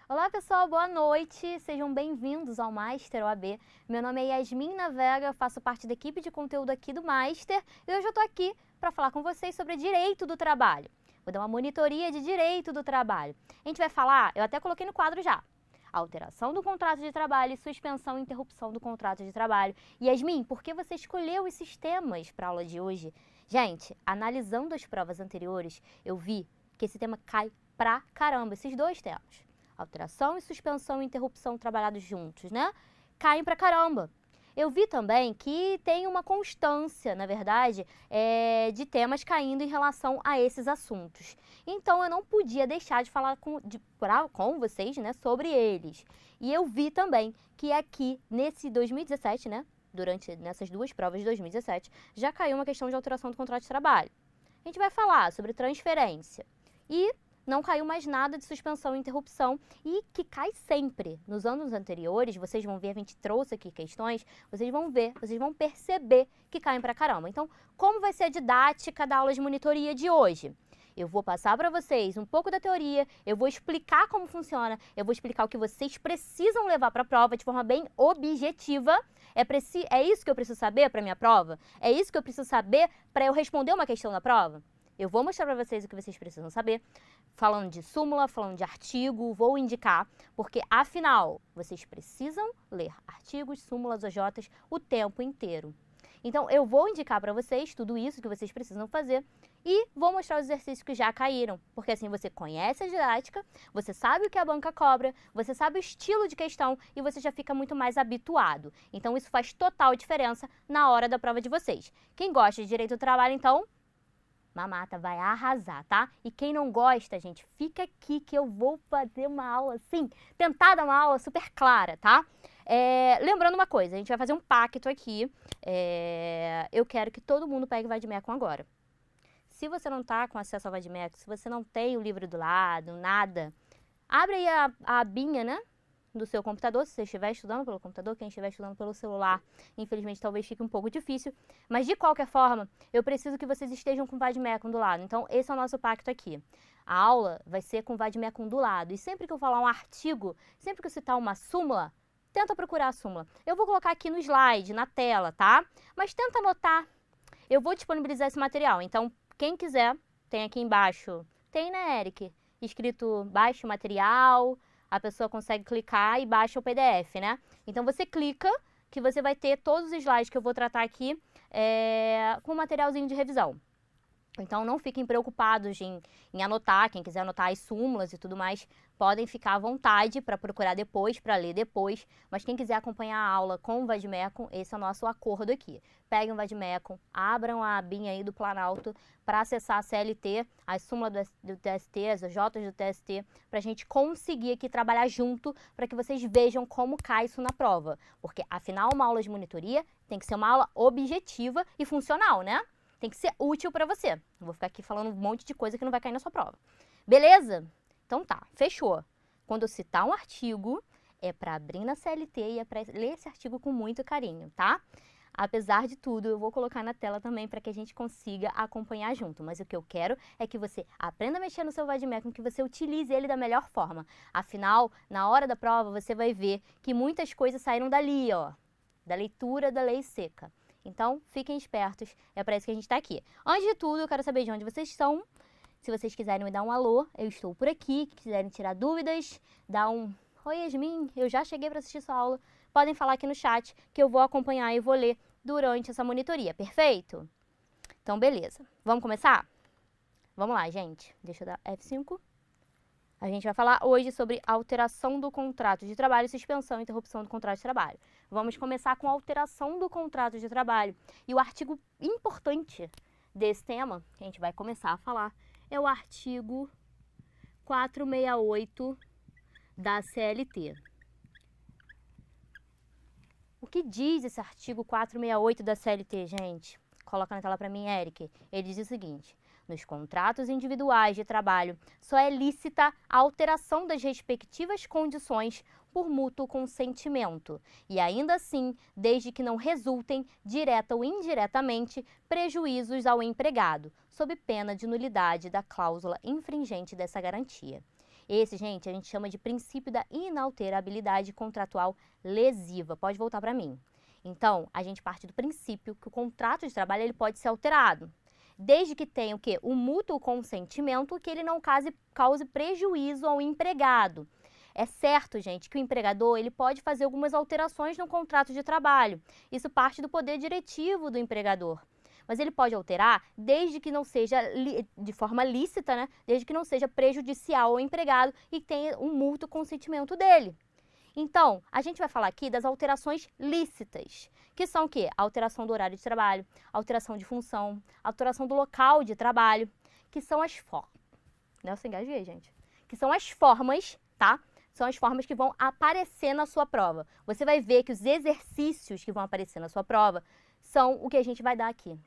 Olá pessoal, boa noite, sejam bem-vindos ao Master OAB. Meu nome é Yasmin Navega, eu faço parte da equipe de conteúdo aqui do Master e hoje eu estou aqui para falar com vocês sobre direito do trabalho. Vou dar uma monitoria de direito do trabalho. A gente vai falar, eu até coloquei no quadro já, alteração do contrato de trabalho e suspensão e interrupção do contrato de trabalho. Yasmin, por que você escolheu esses temas para a aula de hoje? Gente, analisando as provas anteriores, eu vi que esse tema cai pra caramba, esses dois temas. Alteração e suspensão e interrupção trabalhados juntos, né? Caem pra caramba. Eu vi também que tem uma constância, na verdade, de temas caindo em relação a esses assuntos. Então, eu não podia deixar de falar com vocês, né, sobre eles. E eu vi também que aqui, nesse 2017, né, nessas duas provas de 2017, já caiu uma questão de alteração do contrato de trabalho. A gente vai falar sobre transferência e não caiu mais nada de suspensão e interrupção e que cai sempre. Nos anos anteriores, vocês vão ver, a gente trouxe aqui questões, vocês vão ver, vocês vão perceber que caem pra caramba. Então, como vai ser a didática da aula de monitoria de hoje? Eu vou passar para vocês um pouco da teoria, eu vou explicar como funciona, eu vou explicar o que vocês precisam levar para a prova de forma bem objetiva. É isso que eu preciso saber para minha prova? É isso que eu preciso saber para eu responder uma questão na prova? Eu vou mostrar para vocês o que vocês precisam saber, falando de súmula, falando de artigo, vou indicar, porque afinal, vocês precisam ler artigos, súmulas, OJs o tempo inteiro. Então, eu vou indicar para vocês tudo isso que vocês precisam fazer e vou mostrar os exercícios que já caíram, porque assim você conhece a didática, você sabe o que a banca cobra, você sabe o estilo de questão e você já fica muito mais habituado. Então, isso faz total diferença na hora da prova de vocês. Quem gosta de direito do trabalho, então, Mamata vai arrasar, tá? E quem não gosta, gente, fica aqui que eu vou fazer uma aula assim, tentar dar uma aula super clara, tá? Lembrando uma coisa, a gente vai fazer um pacto aqui. Eu quero que todo mundo pegue o Vademecum agora. Se você não tá com acesso ao Vademecum, se você não tem o livro do lado, nada, abre aí a abinha, né? Do seu computador, se você estiver estudando pelo computador, quem estiver estudando pelo celular, infelizmente talvez fique um pouco difícil, mas de qualquer forma, eu preciso que vocês estejam com o Vademecum do lado. Então, esse é o nosso pacto aqui. A aula vai ser com o Vademecum do lado, e sempre que eu falar um artigo, sempre que eu citar uma súmula, tenta procurar a súmula. Eu vou colocar aqui no slide, na tela, tá? Mas tenta anotar. Eu vou disponibilizar esse material, então, quem quiser, tem aqui embaixo, tem, né, Eric? Escrito baixe o material. A pessoa consegue clicar e baixa o PDF, né? Então, você clica que você vai ter todos os slides que eu vou tratar aqui com materialzinho de revisão. Então, não fiquem preocupados em anotar, quem quiser anotar as súmulas e tudo mais, podem ficar à vontade para procurar depois, para ler depois, mas quem quiser acompanhar a aula com o Vademecum, esse é o nosso acordo aqui. Peguem o Vademecum, abram a abinha aí do Planalto para acessar a CLT, as súmulas do TST, as OJs do TST, para a gente conseguir aqui trabalhar junto, para que vocês vejam como cai isso na prova. Porque, afinal, uma aula de monitoria tem que ser uma aula objetiva e funcional, né? Tem que ser útil para você. Não vou ficar aqui falando um monte de coisa que não vai cair na sua prova. Beleza? Então tá, fechou. Quando eu citar um artigo, é para abrir na CLT e é para ler esse artigo com muito carinho, tá? Apesar de tudo, eu vou colocar na tela também para que a gente consiga acompanhar junto. Mas o que eu quero é que você aprenda a mexer no seu Vademecum, que você utilize ele da melhor forma. Afinal, na hora da prova, você vai ver que muitas coisas saíram dali, ó. Da leitura da lei seca. Então, fiquem espertos, é para isso que a gente está aqui. Antes de tudo, eu quero saber de onde vocês estão. Se vocês quiserem me dar um alô, eu estou por aqui. Se quiserem tirar dúvidas, dá um oi, Yasmin, eu já cheguei para assistir sua aula. Podem falar aqui no chat que eu vou acompanhar e vou ler durante essa monitoria, perfeito? Então, beleza. Vamos começar? Vamos lá, gente. Deixa eu dar F5. A gente vai falar hoje sobre alteração do contrato de trabalho, suspensão e interrupção do contrato de trabalho. Vamos começar com a alteração do contrato de trabalho. E o artigo importante desse tema, que a gente vai começar a falar, é o artigo 468 da CLT. O que diz esse artigo 468 da CLT, gente? Coloca na tela para mim, Eric. Ele diz o seguinte: nos contratos individuais de trabalho, só é lícita a alteração das respectivas condições por mútuo consentimento, e ainda assim, desde que não resultem, direta ou indiretamente, prejuízos ao empregado, sob pena de nulidade da cláusula infringente dessa garantia. Esse, gente, a gente chama de princípio da inalterabilidade contratual lesiva. Pode voltar para mim. Então, a gente parte do princípio que o contrato de trabalho ele pode ser alterado, desde que tenha o quê? O mútuo consentimento, que ele não cause prejuízo ao empregado. É certo, gente, que o empregador ele pode fazer algumas alterações no contrato de trabalho. Isso parte do poder diretivo do empregador. Mas ele pode alterar desde que não seja de forma lícita, né? Desde que não seja prejudicial ao empregado e tenha um mútuo consentimento dele. Então, a gente vai falar aqui das alterações lícitas, que são o quê? Alteração do horário de trabalho, alteração de função, alteração do local de trabalho, que são as formas. Nossa, engasguei, gente. Que são as formas, tá? São as formas que vão aparecer na sua prova. Você vai ver que os exercícios que vão aparecer na sua prova são o que a gente vai dar aqui.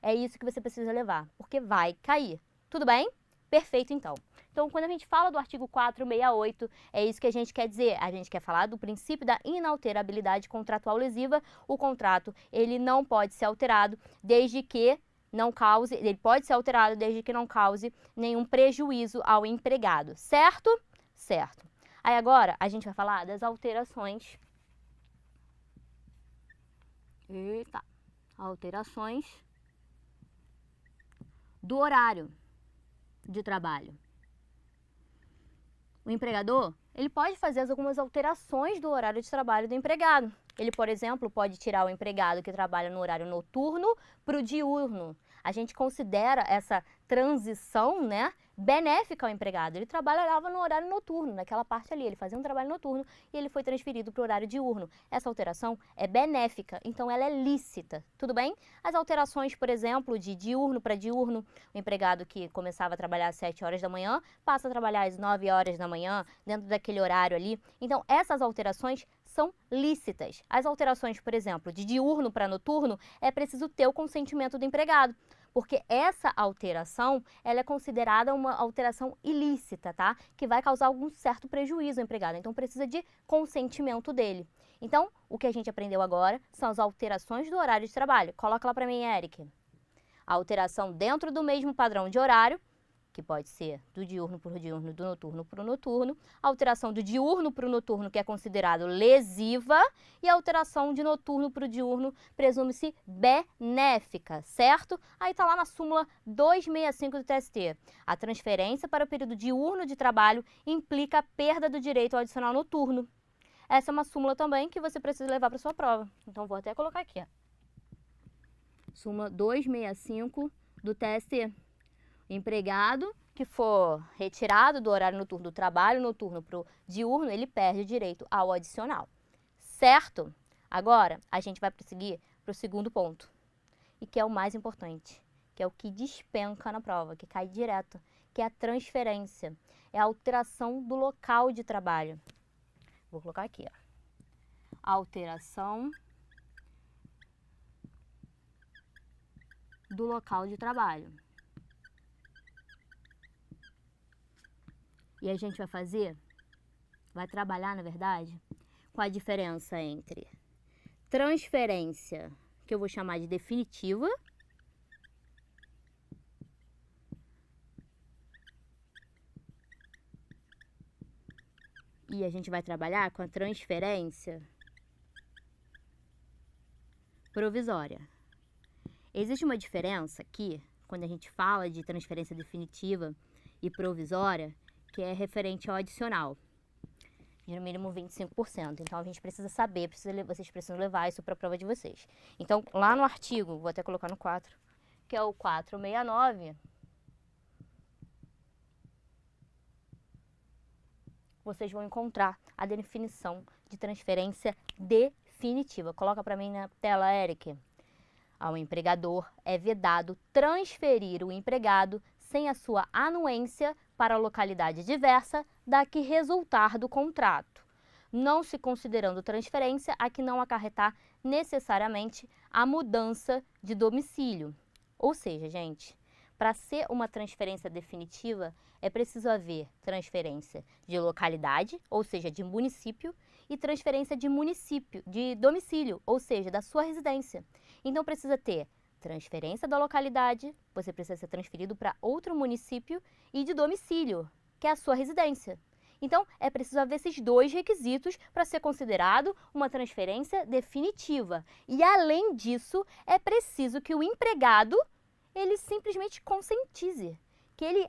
É isso que você precisa levar, porque vai cair. Tudo bem? Perfeito, então. Então, quando a gente fala do artigo 468, é isso que a gente quer dizer. A gente quer falar do princípio da inalterabilidade contratual lesiva. O contrato, ele não pode ser alterado desde que não cause, ele pode ser alterado desde que não cause nenhum prejuízo ao empregado, certo? Certo. Aí agora, a gente vai falar das alterações. Eita. Alterações do horário de trabalho. O empregador, ele pode fazer algumas alterações do horário de trabalho do empregado. Ele, por exemplo, pode tirar o empregado que trabalha no horário noturno para o diurno. A gente considera essa transição, né, benéfica ao empregado. Ele trabalhava no horário noturno, naquela parte ali, ele fazia um trabalho noturno e ele foi transferido para o horário diurno. Essa alteração é benéfica, então ela é lícita, tudo bem? As alterações, por exemplo, de diurno para diurno, o empregado que começava a trabalhar às 7 horas da manhã, passa a trabalhar às 9 horas da manhã, dentro daquele horário ali. Então, essas alterações são lícitas. As alterações, por exemplo, de diurno para noturno, é preciso ter o consentimento do empregado, porque essa alteração, ela é considerada uma alteração ilícita, tá? Que vai causar algum certo prejuízo ao empregado, então precisa de consentimento dele. Então, o que a gente aprendeu agora são as alterações do horário de trabalho. Coloca lá para mim, Eric. A alteração dentro do mesmo padrão de horário, que pode ser do diurno para o diurno, do noturno para o noturno, a alteração do diurno para o noturno, que é considerado lesiva, e a alteração de noturno para o diurno presume-se benéfica, certo? Aí está lá na súmula 265 do TST. A transferência para o período diurno de trabalho implica a perda do direito ao adicional noturno. Essa é uma súmula também que você precisa levar para sua prova. Então, vou até colocar aqui, ó. Súmula 265 do TST. Empregado que for retirado do horário noturno do trabalho noturno para o diurno, ele perde o direito ao adicional. Certo? Agora, a gente vai prosseguir para o segundo ponto, e que é o mais importante, que é o que despenca na prova, que cai direto, que é a transferência, é a alteração do local de trabalho. Vou colocar aqui, ó. Alteração do local de trabalho. E a gente vai trabalhar, na verdade, com a diferença entre transferência, que eu vou chamar de definitiva, e a gente vai trabalhar com a transferência provisória. Existe uma diferença aqui, quando a gente fala de transferência definitiva e provisória, que é referente ao adicional, de no mínimo 25%. Então, a gente precisa saber, vocês precisam levar isso para a prova de vocês. Então, lá no artigo, vou até colocar no 4, que é o 469, vocês vão encontrar a definição de transferência definitiva. Coloca para mim na tela, Eric. Ao empregador é vedado transferir o empregado sem a sua anuência para a localidade diversa da que resultar do contrato, não se considerando transferência a que não acarretar necessariamente a mudança de domicílio. Ou seja, gente, para ser uma transferência definitiva, é preciso haver transferência de localidade, ou seja, de município, e transferência de município, de domicílio, ou seja, da sua residência. Então precisa ter transferência da localidade, você precisa ser transferido para outro município, e de domicílio, que é a sua residência. Então, é preciso haver esses dois requisitos para ser considerado uma transferência definitiva. E, além disso, é preciso que o empregado, ele simplesmente conscientize, que ele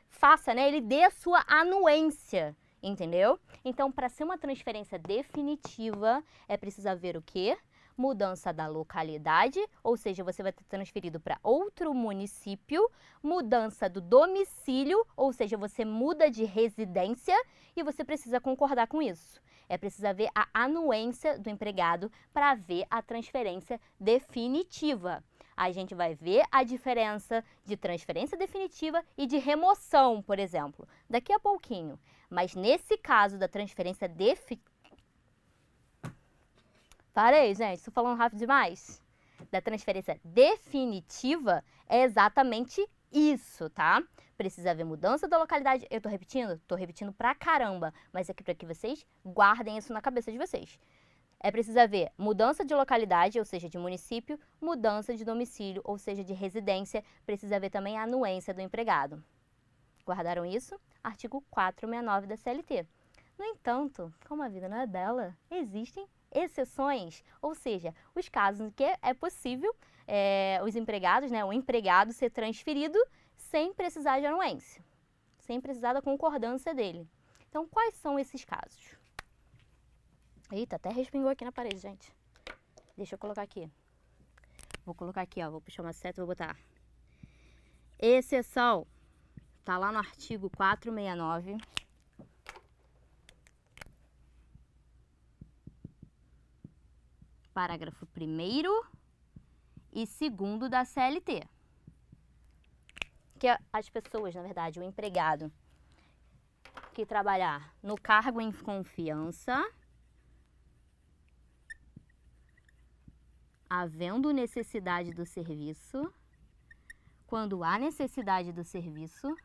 faça, né, ele dê a sua anuência, entendeu? Então, para ser uma transferência definitiva, é preciso haver o quê? Mudança da localidade, ou seja, você vai ter transferido para outro município, mudança do domicílio, ou seja, você muda de residência e você precisa concordar com isso. É preciso haver a anuência do empregado para haver a transferência definitiva. A gente vai ver a diferença de transferência definitiva e de remoção, por exemplo, daqui a pouquinho. Mas nesse caso da transferência definitiva... Parei, gente, estou falando rápido demais. Da transferência definitiva é exatamente isso, tá? Precisa haver mudança da localidade. Eu tô repetindo? Tô repetindo pra caramba, mas é para que vocês guardem isso na cabeça de vocês. É preciso haver mudança de localidade, ou seja, de município, mudança de domicílio, ou seja, de residência. Precisa haver também a anuência do empregado. Guardaram isso? Artigo 469 da CLT. No entanto, como a vida não é bela, existem exceções, ou seja, os casos em que é possível os empregados, né, o empregado ser transferido sem precisar de anuência, sem precisar da concordância dele. Então, quais são esses casos? Eita, até respingou aqui na parede, gente. Deixa eu colocar aqui. Vou colocar aqui, ó, vou puxar uma seta e vou botar. Exceção, tá lá no artigo 469. Parágrafo 1º e 2º da CLT. Que as pessoas, na verdade, o empregado que trabalhar no cargo em confiança, havendo necessidade do serviço, quando há necessidade do serviço,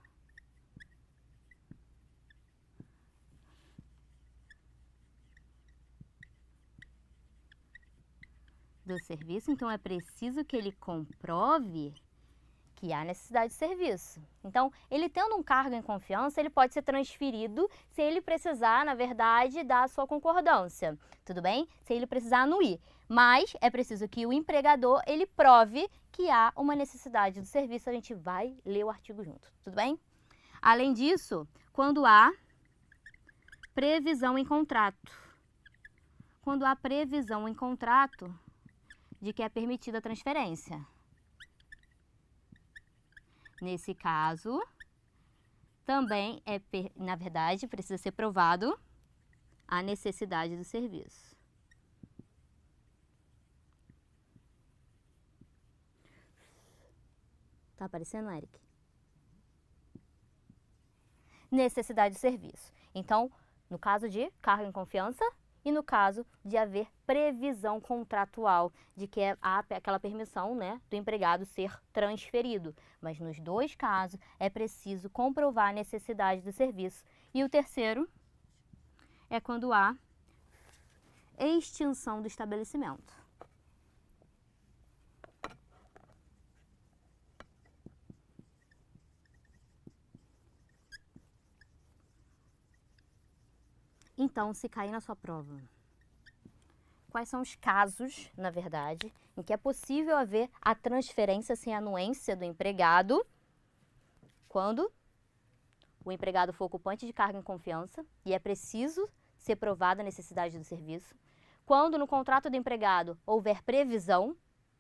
então é preciso que ele comprove que há necessidade de serviço. Então, ele tendo um cargo em confiança, ele pode ser transferido se ele precisar, na verdade, da sua concordância, tudo bem? Se ele precisar anuir. Mas é preciso que o empregador, ele prove que há uma necessidade do serviço. A gente vai ler o artigo junto, tudo bem? Além disso, quando há previsão em contrato. Quando há previsão em contrato de que é permitida a transferência. Nesse caso, também na verdade, precisa ser provado a necessidade do serviço. Tá aparecendo, Eric? Necessidade de serviço. Então, no caso de cargo em confiança, e no caso de haver previsão contratual de que há aquela permissão, né, do empregado ser transferido. Mas nos dois casos é preciso comprovar a necessidade do serviço. E o terceiro é quando há extinção do estabelecimento. Então, se cair na sua prova, quais são os casos, na verdade, em que é possível haver a transferência sem anuência do empregado, quando o empregado for ocupante de cargo em confiança e é preciso ser provada a necessidade do serviço, quando no contrato do empregado houver previsão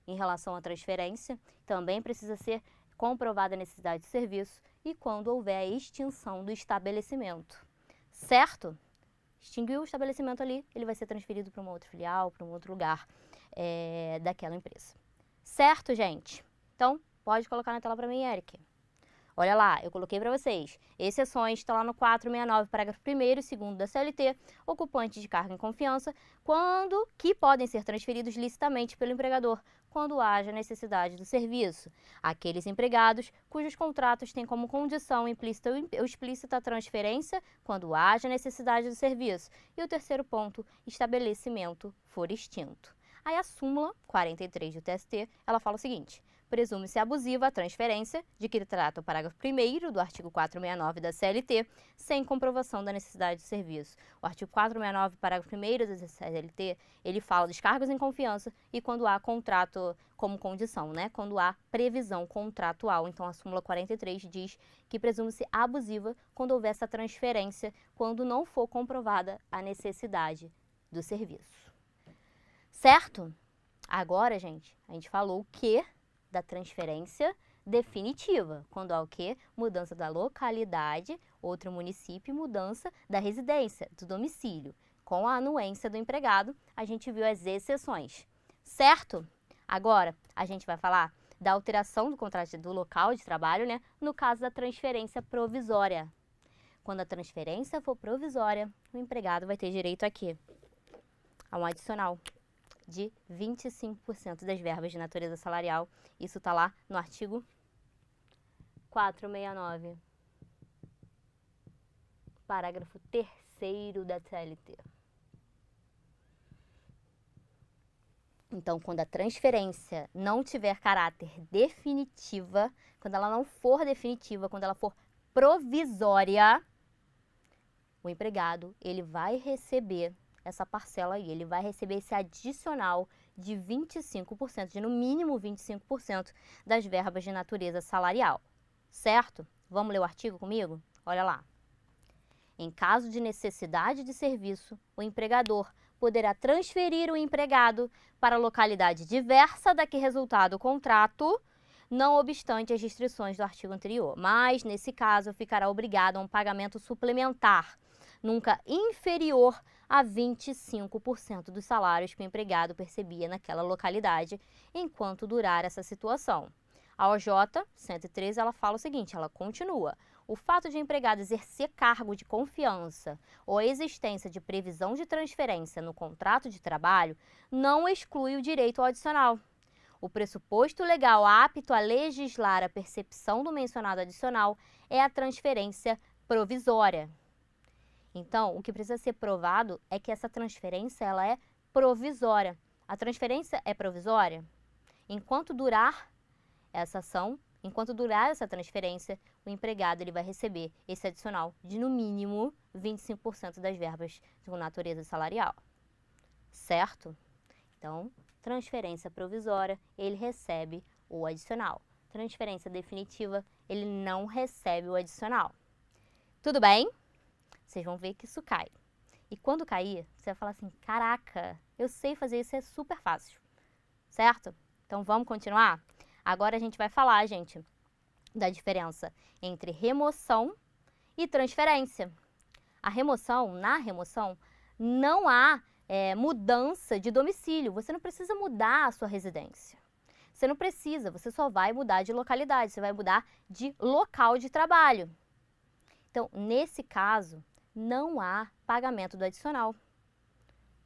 em relação à transferência, também precisa ser comprovada a necessidade do serviço, e quando houver a extinção do estabelecimento, certo? Extinguiu o estabelecimento ali, ele vai ser transferido para uma outra filial, para um outro lugar daquela empresa. Certo, gente? Então, pode colocar na tela para mim, Eric. Olha lá, eu coloquei para vocês. Exceções, está lá no 469, parágrafo 1º e 2º da CLT, ocupantes de cargo em confiança, que podem ser transferidos licitamente pelo empregador, quando haja necessidade do serviço. Aqueles empregados cujos contratos têm como condição implícita ou explícita a transferência, quando haja necessidade do serviço. E o terceiro ponto, estabelecimento for extinto. Aí a súmula 43 do TST, ela fala o seguinte: presume-se abusiva a transferência de que trata o parágrafo 1º do artigo 469 da CLT, sem comprovação da necessidade do serviço. O artigo 469, parágrafo 1º da CLT, ele fala dos cargos em confiança e quando há contrato como condição, né? Quando há previsão contratual. Então, a súmula 43 diz que presume-se abusiva quando houver essa transferência, quando não for comprovada a necessidade do serviço. Certo? Agora, gente, a gente falou o quê? Da transferência definitiva, quando há o quê? Mudança da localidade, outro município, mudança da residência, do domicílio. Com a anuência do empregado, a gente viu as exceções, certo? Agora, a gente vai falar da alteração do contrato do local de trabalho, né? No caso da transferência provisória. Quando a transferência for provisória, o empregado vai ter direito aqui a um adicional de 25% das verbas de natureza salarial. Isso está lá no artigo 469, parágrafo 3º da CLT. Então, quando a transferência não tiver caráter definitiva, quando ela não for definitiva, quando ela for provisória, o empregado, ele vai receber essa parcela aí, ele vai receber esse adicional de 25%, de no mínimo 25% das verbas de natureza salarial, certo? Vamos ler o artigo comigo? Olha lá. Em caso de necessidade de serviço, o empregador poderá transferir o empregado para localidade diversa da que resultado o contrato, não obstante as restrições do artigo anterior, mas, nesse caso, ficará obrigado a um pagamento suplementar, nunca inferior a 25% dos salários que o empregado percebia naquela localidade, enquanto durar essa situação. A OJ 113, ela fala o seguinte, ela continua: o fato de o empregado exercer cargo de confiança ou a existência de previsão de transferência no contrato de trabalho não exclui o direito ao adicional. O pressuposto legal apto a legislar a percepção do mencionado adicional é a transferência provisória. Então, o que precisa ser provado é que essa transferência ela é provisória. A transferência é provisória enquanto durar essa ação, enquanto durar essa transferência, o empregado ele vai receber esse adicional de no mínimo 25% das verbas de natureza salarial. Certo? Então, transferência provisória, ele recebe o adicional. Transferência definitiva, ele não recebe o adicional. Tudo bem? Vocês vão ver que isso cai. E quando cair, você vai falar assim, caraca, eu sei fazer isso, é super fácil. Certo? Então, vamos continuar? Agora a gente vai falar, gente, da diferença entre remoção e transferência. A remoção, na remoção, não há mudança de domicílio. Você não precisa mudar a sua residência. Você não precisa, você só vai mudar de localidade, você vai mudar de local de trabalho. Então, nesse caso, não há pagamento do adicional.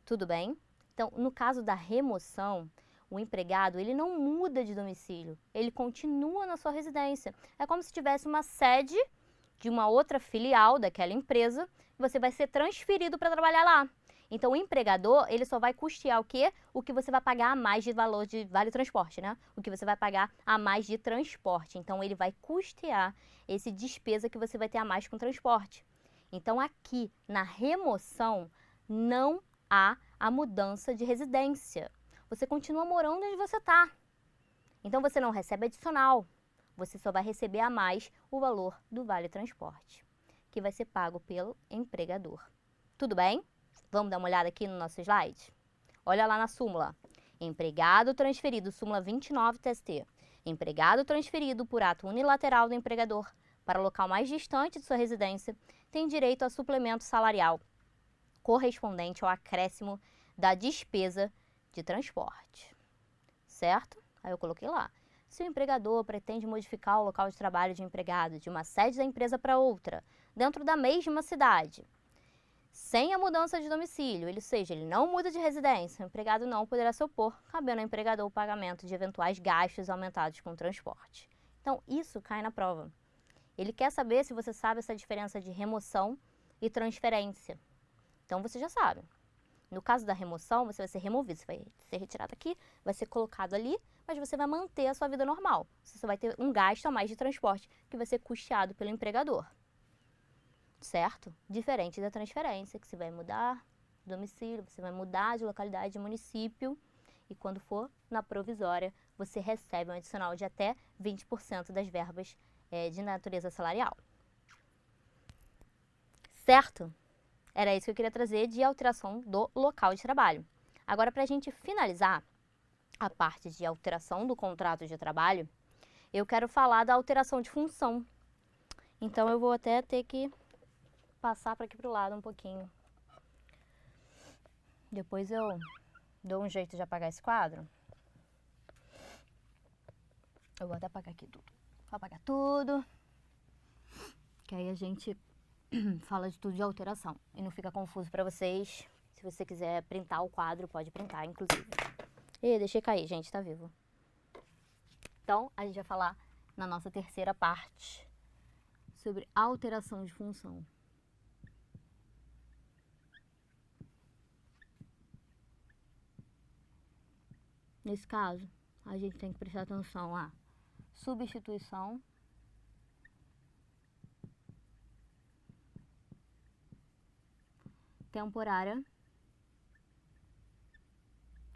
Tudo bem? Então, no caso da remoção, o empregado, ele não muda de domicílio, ele continua na sua residência. É como se tivesse uma sede de uma outra filial daquela empresa, e você vai ser transferido para trabalhar lá. Então, o empregador, ele só vai custear o quê? O que você vai pagar a mais de valor de vale transporte, né? O que você vai pagar a mais de transporte. Então, ele vai custear esse despesa que você vai ter a mais com transporte. Então, aqui, na remoção, não há a mudança de residência. Você continua morando onde você está. Então, você não recebe adicional. Você só vai receber a mais o valor do vale transporte, que vai ser pago pelo empregador. Tudo bem? Vamos dar uma olhada aqui no nosso slide? Olha lá na súmula. Empregado transferido, súmula 29 TST. Empregado transferido por ato unilateral do empregador para o local mais distante de sua residência tem direito a suplemento salarial correspondente ao acréscimo da despesa de transporte. Certo? Aí eu coloquei lá. Se o empregador pretende modificar o local de trabalho de empregado de uma sede da empresa para outra, dentro da mesma cidade, sem a mudança de domicílio, ou seja, ele não muda de residência, o empregado não poderá se opor, cabendo ao empregador o pagamento de eventuais gastos aumentados com o transporte. Então, isso cai na prova. Ele quer saber se você sabe essa diferença de remoção e transferência. Então, você já sabe. No caso da remoção, você vai ser removido, você vai ser retirado aqui, vai ser colocado ali, mas você vai manter a sua vida normal. Você só vai ter um gasto a mais de transporte, que vai ser custeado pelo empregador. Certo? Diferente da transferência, que você vai mudar de domicílio, você vai mudar de localidade, de município, e quando for na provisória, você recebe um adicional de até 20% das verbas de natureza salarial. Certo? Era isso que eu queria trazer de alteração do local de trabalho. Agora, para a gente finalizar a parte de alteração do contrato de trabalho, eu quero falar da alteração de função. Então, eu vou até ter que passar para aqui para o lado um pouquinho. Depois eu dou um jeito de apagar esse quadro. Eu vou até apagar aqui tudo. Vou apagar tudo. Que aí a gente fala de tudo de alteração. E não fica confuso para vocês. Se você quiser printar o quadro, pode printar, inclusive. E deixei cair, gente, tá vivo. Então, a gente vai falar na nossa terceira parte sobre alteração de função. Nesse caso, a gente tem que prestar atenção à substituição, temporária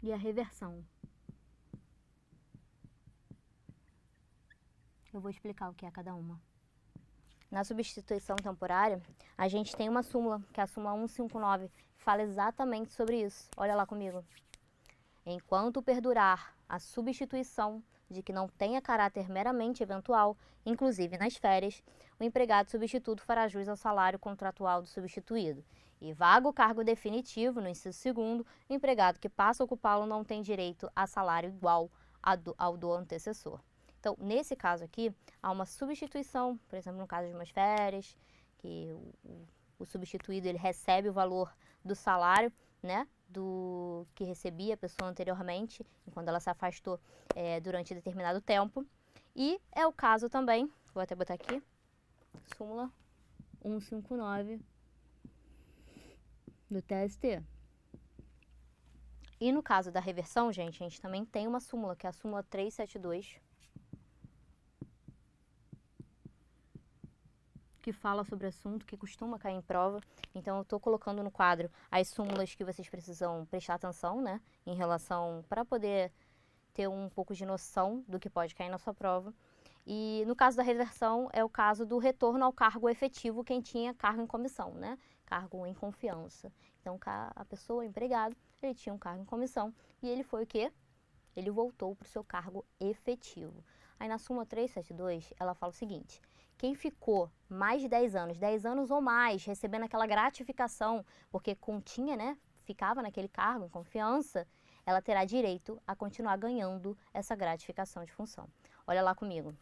e a reversão. Eu vou explicar o que é cada uma. Na substituição temporária, a gente tem uma súmula, que é a súmula 159, que fala exatamente sobre isso. Olha lá comigo. Enquanto perdurar a substituição de que não tenha caráter meramente eventual, inclusive nas férias, o empregado substituto fará jus ao salário contratual do substituído. E vaga o cargo definitivo, no inciso segundo, o empregado que passa a ocupá-lo não tem direito a salário igual ao do antecessor. Então, nesse caso aqui, há uma substituição, por exemplo, no caso de umas férias, que o substituído ele recebe o valor do salário, né, do que recebia a pessoa anteriormente, quando ela se afastou durante determinado tempo. E é o caso também, vou até botar aqui, súmula 159 do TST. E no caso da reversão, gente, a gente também tem uma súmula, que é a súmula 372, que fala sobre o assunto, que costuma cair em prova. Então, eu estou colocando no quadro as súmulas que vocês precisam prestar atenção, né, em relação, para poder ter um pouco de noção do que pode cair na sua prova. E no caso da reversão, é o caso do retorno ao cargo efetivo, quem tinha cargo em comissão, né, cargo em confiança. Então, a pessoa, o empregado, ele tinha um cargo em comissão e ele foi o quê? Ele voltou para o seu cargo efetivo. Aí na súmula 372, ela fala o seguinte: quem ficou mais de 10 anos ou mais, recebendo aquela gratificação, porque continha, né, ficava naquele cargo em confiança, ela terá direito a continuar ganhando essa gratificação de função. Olha lá comigo.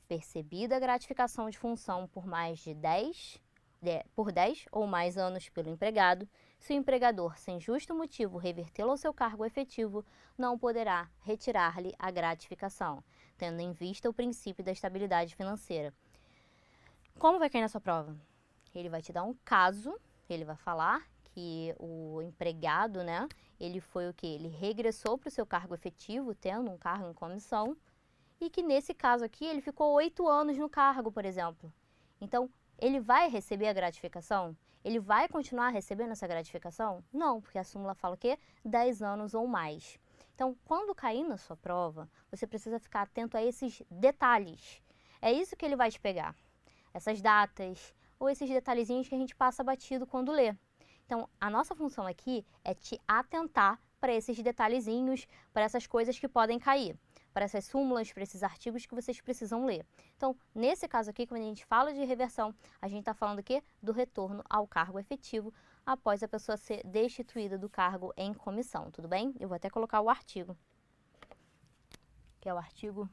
Percebida a gratificação de função por mais de 10 ou mais anos pelo empregado, se o empregador, sem justo motivo, revertê-lo ao seu cargo efetivo, não poderá retirar-lhe a gratificação, tendo em vista o princípio da estabilidade financeira. Como vai cair na sua prova? Ele vai te dar um caso, ele vai falar que o empregado, né, ele foi o quê? Ele regressou para o seu cargo efetivo, tendo um cargo em comissão, e que nesse caso aqui ele ficou 8 anos no cargo, por exemplo. Então, ele vai receber a gratificação? Ele vai continuar recebendo essa gratificação? Não, porque a súmula fala o quê? 10 anos ou mais. Então, quando cair na sua prova, você precisa ficar atento a esses detalhes. É isso que ele vai te pegar. Essas datas ou esses detalhezinhos que a gente passa batido quando lê. Então, a nossa função aqui é te atentar para esses detalhezinhos, para essas coisas que podem cair, para essas súmulas, para esses artigos que vocês precisam ler. Então, nesse caso aqui, quando a gente fala de reversão, a gente está falando o quê? Do retorno ao cargo efetivo após a pessoa ser destituída do cargo em comissão, tudo bem? Eu vou até colocar o artigo, que é o artigo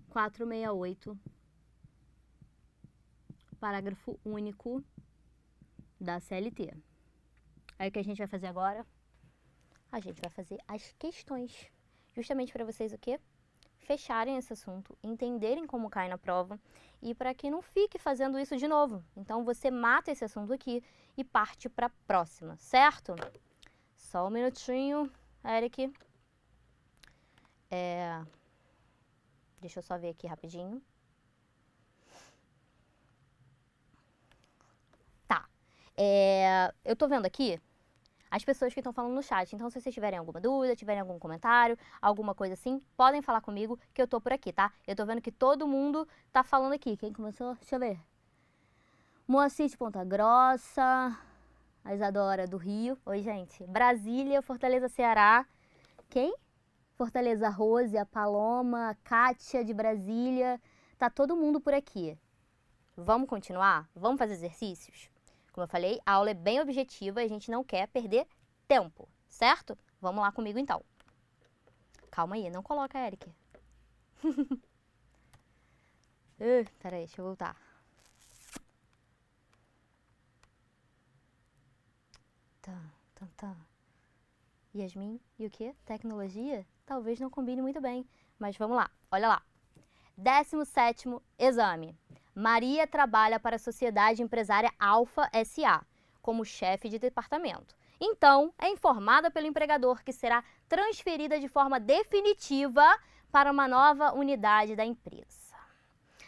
468 parágrafo único da CLT. Aí o que a gente vai fazer agora? A gente vai fazer as questões. Justamente para vocês o quê? Fecharem esse assunto, entenderem como cai na prova e para que não fique fazendo isso de novo. Então você mata esse assunto aqui e parte para a próxima, certo? Só um minutinho, Eric. Deixa eu só ver aqui rapidinho. Tá. Eu tô vendo aqui as pessoas que estão falando no chat. Então, se vocês tiverem alguma dúvida, tiverem algum comentário, alguma coisa assim, podem falar comigo que eu tô por aqui, tá? Eu tô vendo que todo mundo tá falando aqui. Quem começou? Deixa eu ver. Moacir de Ponta Grossa, a Isadora do Rio. Oi, gente. Brasília, Fortaleza, Ceará. Quem? Fortaleza, Rose, a Paloma, a Kátia de Brasília. Tá todo mundo por aqui. Vamos continuar? Vamos fazer exercícios? Como eu falei, a aula é bem objetiva e a gente não quer perder tempo, certo? Vamos lá comigo então. Calma aí, não coloca, Eric. Peraí, deixa eu voltar. Tá. Yasmin, e o quê? Tecnologia? Talvez não combine muito bem, mas vamos lá, olha lá. 17º exame. Maria trabalha para a Sociedade Empresária Alfa S.A. como chefe de departamento. Então, é informada pelo empregador que será transferida de forma definitiva para uma nova unidade da empresa.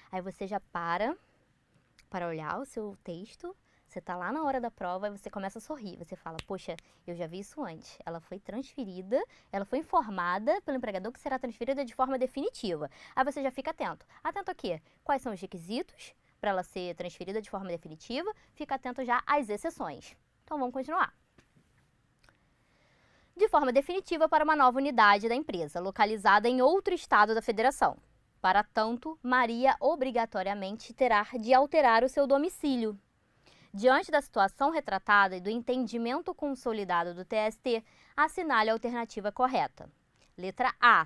Aí você já para olhar o seu texto. Você está lá na hora da prova e você começa a sorrir. Você fala, poxa, eu já vi isso antes. Ela foi transferida, ela foi informada pelo empregador que será transferida de forma definitiva. Aí você já fica atento. Atento a quê? Quais são os requisitos para ela ser transferida de forma definitiva? Fica atento já às exceções. Então vamos continuar. De forma definitiva para uma nova unidade da empresa, localizada em outro estado da federação. Para tanto, Maria obrigatoriamente terá de alterar o seu domicílio. Diante da situação retratada e do entendimento consolidado do TST, assinale a alternativa correta. Letra A.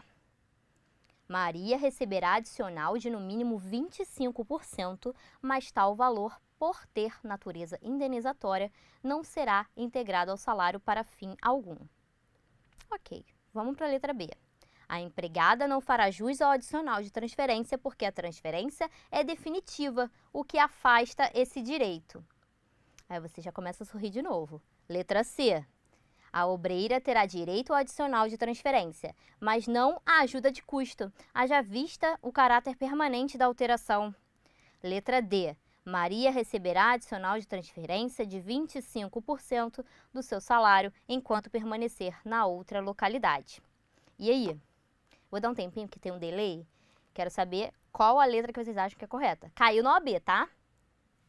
Maria receberá adicional de no mínimo 25%, mas tal valor, por ter natureza indenizatória, não será integrado ao salário para fim algum. Ok, vamos para a letra B. A empregada não fará jus ao adicional de transferência porque a transferência é definitiva, o que afasta esse direito. Aí você já começa a sorrir de novo. Letra C. A obreira terá direito ao adicional de transferência, mas não à ajuda de custo, haja vista o caráter permanente da alteração. Letra D. Maria receberá adicional de transferência de 25% do seu salário enquanto permanecer na outra localidade. E aí? Vou dar um tempinho que tem um delay. Quero saber qual a letra que vocês acham que é correta. Caiu no OAB, tá?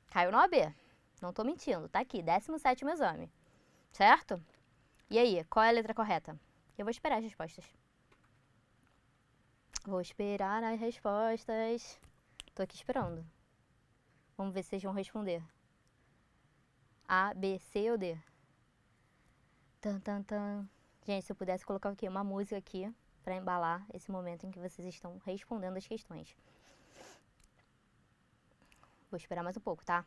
Caiu no OAB. Não tô mentindo, tá aqui, 17º exame, certo? E aí, qual é a letra correta? Eu vou esperar as respostas. Vou esperar as respostas. Tô aqui esperando. Vamos ver se vocês vão responder. A, B, C ou D? Gente, se eu pudesse colocar aqui uma música aqui pra embalar esse momento em que vocês estão respondendo as questões. Vou esperar mais um pouco, tá?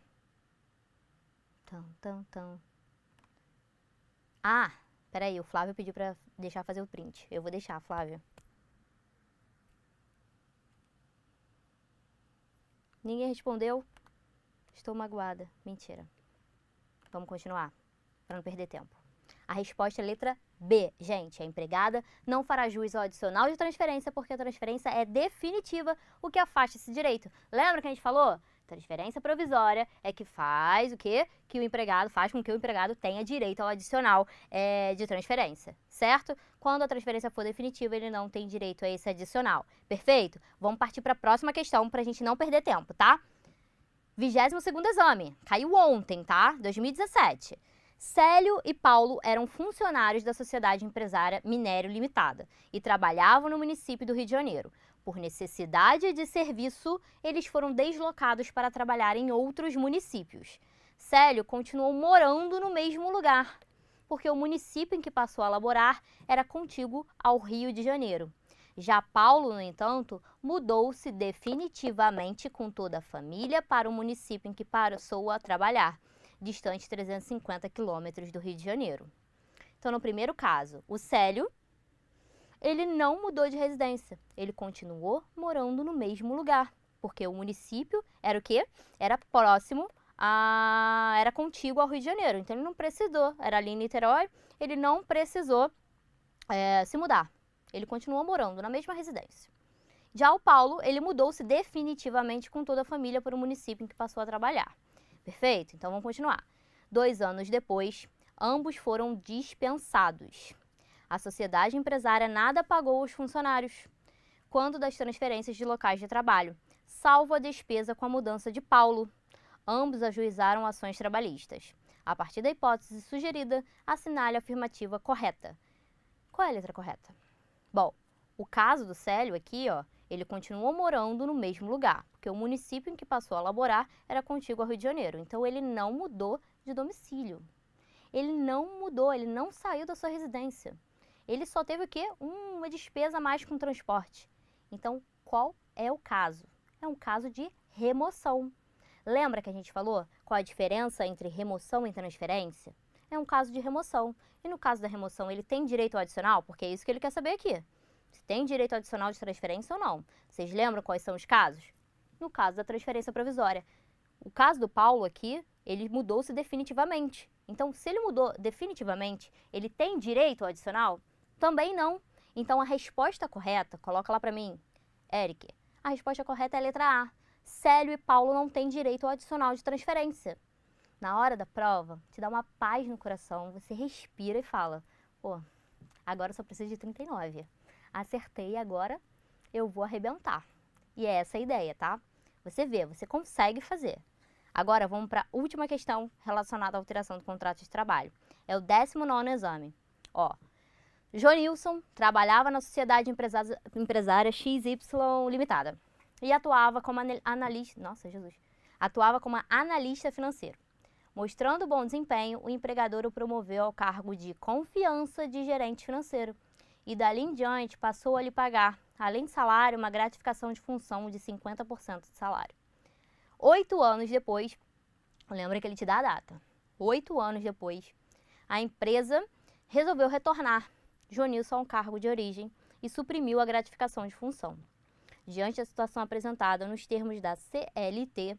Ah, peraí, o Flávio pediu pra deixar fazer o print. Eu vou deixar, Flávio. Ninguém respondeu? Estou magoada. Mentira. Vamos continuar, para não perder tempo. A resposta é letra B. Gente, a empregada não fará jus ao adicional de transferência porque a transferência é definitiva, o que afasta esse direito. Lembra que a gente falou? Transferência provisória é que faz o quê? Que o empregado faz com que o empregado tenha direito ao adicional de transferência, certo? Quando a transferência for definitiva, ele não tem direito a esse adicional. Perfeito? Vamos partir para a próxima questão para a gente não perder tempo, tá? 22º exame. Caiu ontem, tá? 2017. Célio e Paulo eram funcionários da Sociedade Empresária Minério Limitada e trabalhavam no município do Rio de Janeiro. Por necessidade de serviço, eles foram deslocados para trabalhar em outros municípios. Célio continuou morando no mesmo lugar, porque o município em que passou a laborar era contíguo ao Rio de Janeiro. Já Paulo, no entanto, mudou-se definitivamente com toda a família para o município em que passou a trabalhar, distante 350 quilômetros do Rio de Janeiro. Então, no primeiro caso, o Célio, ele não mudou de residência, ele continuou morando no mesmo lugar, porque o município era o quê? Era próximo, era contíguo ao Rio de Janeiro, então ele não precisou, era ali em Niterói, ele não precisou se mudar, ele continuou morando na mesma residência. Já o Paulo, ele mudou-se definitivamente com toda a família para o município em que passou a trabalhar. Perfeito? Então vamos continuar. 2 anos depois, ambos foram dispensados. A sociedade empresária nada pagou aos funcionários quando das transferências de locais de trabalho, salvo a despesa com a mudança de Paulo. Ambos ajuizaram ações trabalhistas. A partir da hipótese sugerida, assinale a afirmativa correta. Qual é a letra correta? Bom, o caso do Célio aqui, ele continuou morando no mesmo lugar, porque o município em que passou a laborar era contíguo ao Rio de Janeiro. Então, ele não mudou de domicílio. Ele não mudou, ele não saiu da sua residência. Ele só teve o quê? Uma despesa a mais com transporte. Então, qual é o caso? É um caso de remoção. Lembra que a gente falou qual a diferença entre remoção e transferência? É um caso de remoção. E no caso da remoção, ele tem direito ao adicional? Porque é isso que ele quer saber aqui. Se tem direito ao adicional de transferência ou não. Vocês lembram quais são os casos? No caso da transferência provisória. O caso do Paulo aqui, ele mudou-se definitivamente. Então, se ele mudou definitivamente, ele tem direito ao adicional? Também não. Então, a resposta correta, coloca lá para mim, Eric, a resposta correta é a letra A. Célio e Paulo não têm direito ao adicional de transferência. Na hora da prova, te dá uma paz no coração, você respira e fala, pô, agora eu só preciso de 39. Acertei, agora eu vou arrebentar. E é essa a ideia, tá? Você vê, você consegue fazer. Agora, vamos para a última questão relacionada à alteração do contrato de trabalho. É o 19º exame. Jonilson trabalhava na sociedade empresária XY Limitada e atuava como analista financeiro. Mostrando bom desempenho, o empregador o promoveu ao cargo de confiança de gerente financeiro e dali em diante passou a lhe pagar, além de salário, uma gratificação de função de 50% de salário. 8 anos depois, lembra que ele te dá a data, 8 anos depois, a empresa resolveu retornar Jonilson ao cargo de origem e suprimiu a gratificação de função. Diante da situação apresentada nos termos da CLT,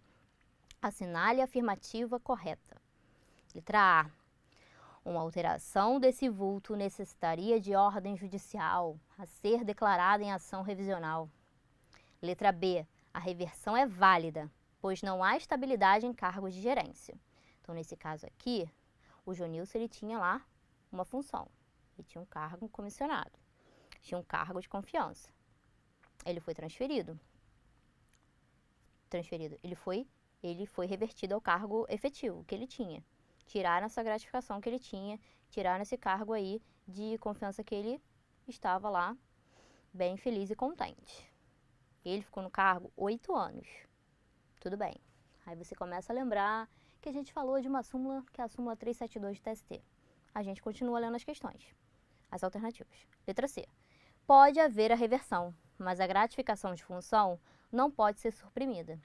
assinale a afirmativa correta. Letra A. Uma alteração desse vulto necessitaria de ordem judicial a ser declarada em ação revisional. Letra B. A reversão é válida, pois não há estabilidade em cargos de gerência. Então, nesse caso aqui, o Jonilson ele tinha lá uma função. Ele tinha um cargo comissionado, tinha um cargo de confiança. Ele foi transferido. Ele foi revertido ao cargo efetivo que ele tinha. Tiraram essa gratificação que ele tinha, tiraram esse cargo aí de confiança que ele estava lá, bem feliz e contente. Ele ficou no cargo 8 anos. Tudo bem. Aí você começa a lembrar que a gente falou de uma súmula, que é a súmula 372 do TST. A gente continua lendo as questões. As alternativas. Letra C. Pode haver a reversão, mas a gratificação de função não pode ser suprimida.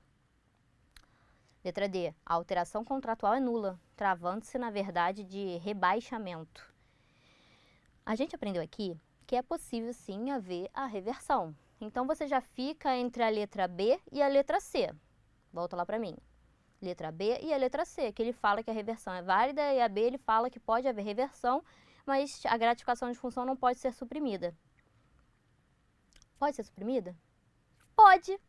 Letra D. A alteração contratual é nula, travando-se na verdade de rebaixamento. A gente aprendeu aqui que é possível sim haver a reversão. Então você já fica entre a letra B e a letra C. Volta lá para mim. Letra B e a letra C, que ele fala que a reversão é válida, e a B ele fala que pode haver reversão, mas a gratificação de função não pode ser suprimida. Pode ser suprimida? Pode.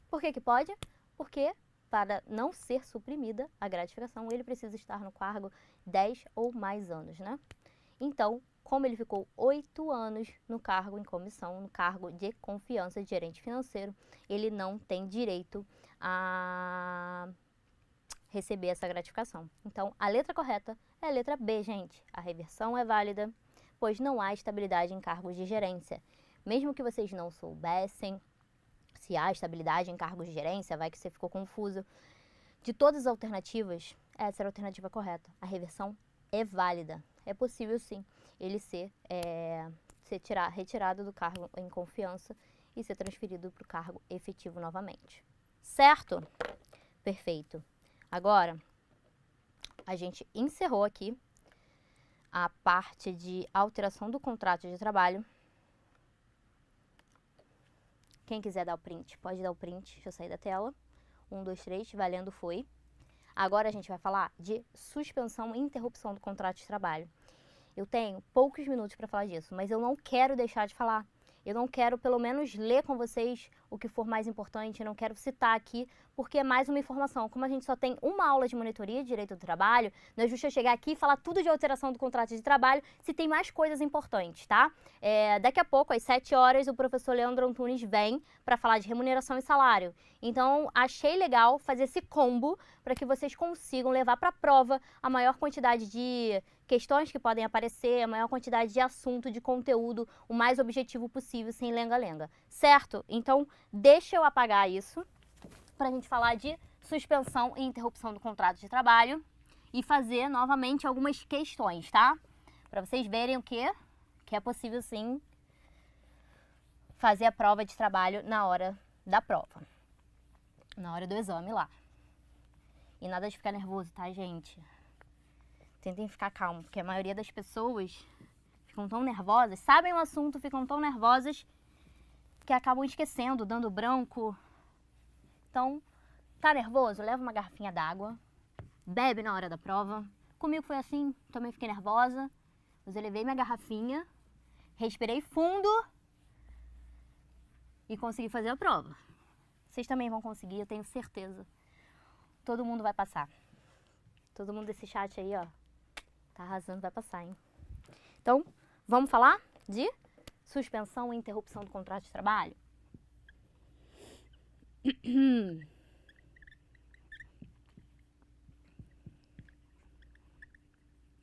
Por que que pode? Porque para não ser suprimida a gratificação, ele precisa estar no cargo 10 ou mais anos, né? Então, como ele ficou 8 anos no cargo em comissão, no cargo de confiança de gerente financeiro, ele não tem direito a receber essa gratificação. Então, a letra correta é a letra B, gente. A reversão é válida, pois não há estabilidade em cargos de gerência. Mesmo que vocês não soubessem se há estabilidade em cargos de gerência, vai que você ficou confuso. De todas as alternativas, essa era a alternativa correta. A reversão é válida. É possível, sim, ele ser ser retirado do cargo em confiança e ser transferido para o cargo efetivo novamente. Certo? Perfeito. Agora, a gente encerrou aqui a parte de alteração do contrato de trabalho. Quem quiser dar o print, pode dar o print. Deixa eu sair da tela. 1, 2, 3, valendo, foi. Agora a gente vai falar de suspensão e interrupção do contrato de trabalho. Eu tenho poucos minutos para falar disso, mas eu não quero deixar de falar. Eu não quero, pelo menos, ler com vocês o que for mais importante, eu não quero citar aqui, porque é mais uma informação. Como a gente só tem uma aula de monitoria de direito do trabalho, não é justo eu chegar aqui e falar tudo de alteração do contrato de trabalho, se tem mais coisas importantes, tá? Daqui a pouco, às 7 horas, o professor Leandro Antunes vem para falar de remuneração e salário. Então, achei legal fazer esse combo para que vocês consigam levar para a prova a maior quantidade de questões que podem aparecer, a maior quantidade de assunto, de conteúdo, o mais objetivo possível, sem lenga-lenga. Certo? Então, deixa eu apagar isso para a gente falar de suspensão e interrupção do contrato de trabalho e fazer novamente algumas questões, tá? Para vocês verem o que é possível sim fazer a prova de trabalho na hora da prova, na hora do exame lá. E nada de ficar nervoso, tá, gente? Tentem ficar calmo, porque a maioria das pessoas ficam tão nervosas, sabem o assunto, ficam tão nervosas que acabam esquecendo, dando branco. Então, tá nervoso? Leva uma garrafinha d'água, bebe na hora da prova. Comigo foi assim, também fiquei nervosa, mas eu levei minha garrafinha, respirei fundo e consegui fazer a prova. Vocês também vão conseguir, eu tenho certeza. Todo mundo vai passar. Todo mundo desse chat aí, ó, tá arrasando, vai passar, hein? Então, vamos falar de suspensão e interrupção do contrato de trabalho?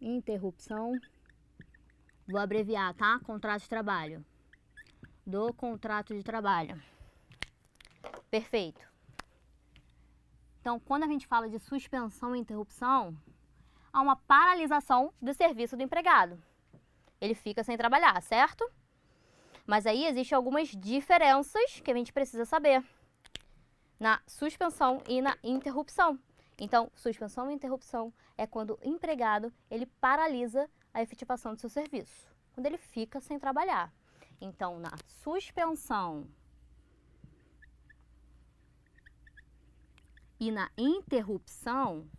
Interrupção, vou abreviar, tá? Contrato de trabalho. Do contrato de trabalho. Perfeito. Então, quando a gente fala de suspensão e interrupção, há uma paralisação do serviço do empregado. Ele fica sem trabalhar, certo? Mas aí existem algumas diferenças que a gente precisa saber na suspensão e na interrupção. Então, suspensão e interrupção é quando o empregado ele paralisa a efetivação do seu serviço, quando ele fica sem trabalhar. Então, na suspensão e na interrupção,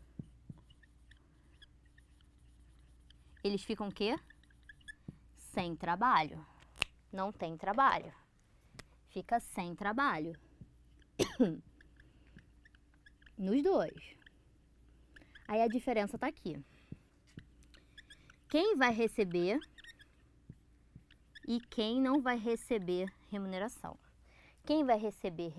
eles ficam o quê? Sem trabalho. Não tem trabalho. Fica sem trabalho. Nos dois. Aí a diferença tá aqui. Quem vai receber e quem não vai receber remuneração. Quem vai receber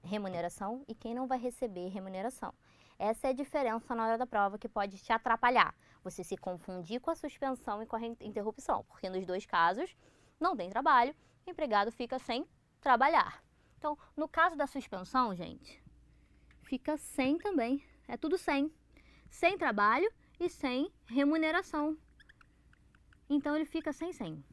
remuneração e quem não vai receber remuneração. Essa é a diferença na hora da prova que pode te atrapalhar. Você se confundir com a suspensão e com a interrupção. Porque nos dois casos, não tem trabalho, o empregado fica sem trabalhar. Então, no caso da suspensão, gente, fica sem também. É tudo sem. Sem trabalho e sem remuneração. Então, ele fica sem.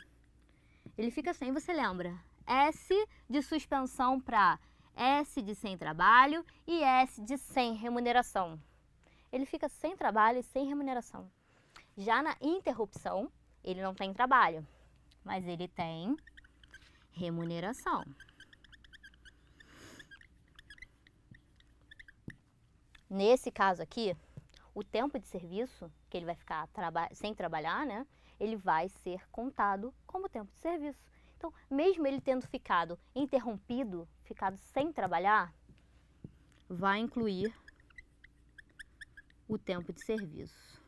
Ele fica sem, você lembra? S de suspensão para S de sem trabalho e S de sem remuneração. Ele fica sem trabalho e sem remuneração. Já na interrupção, ele não tem trabalho, mas ele tem remuneração. Nesse caso aqui, o tempo de serviço, que ele vai ficar sem trabalhar, né? Ele vai ser contado como tempo de serviço. Então, mesmo ele tendo ficado interrompido, ficado sem trabalhar, vai incluir o tempo de serviço.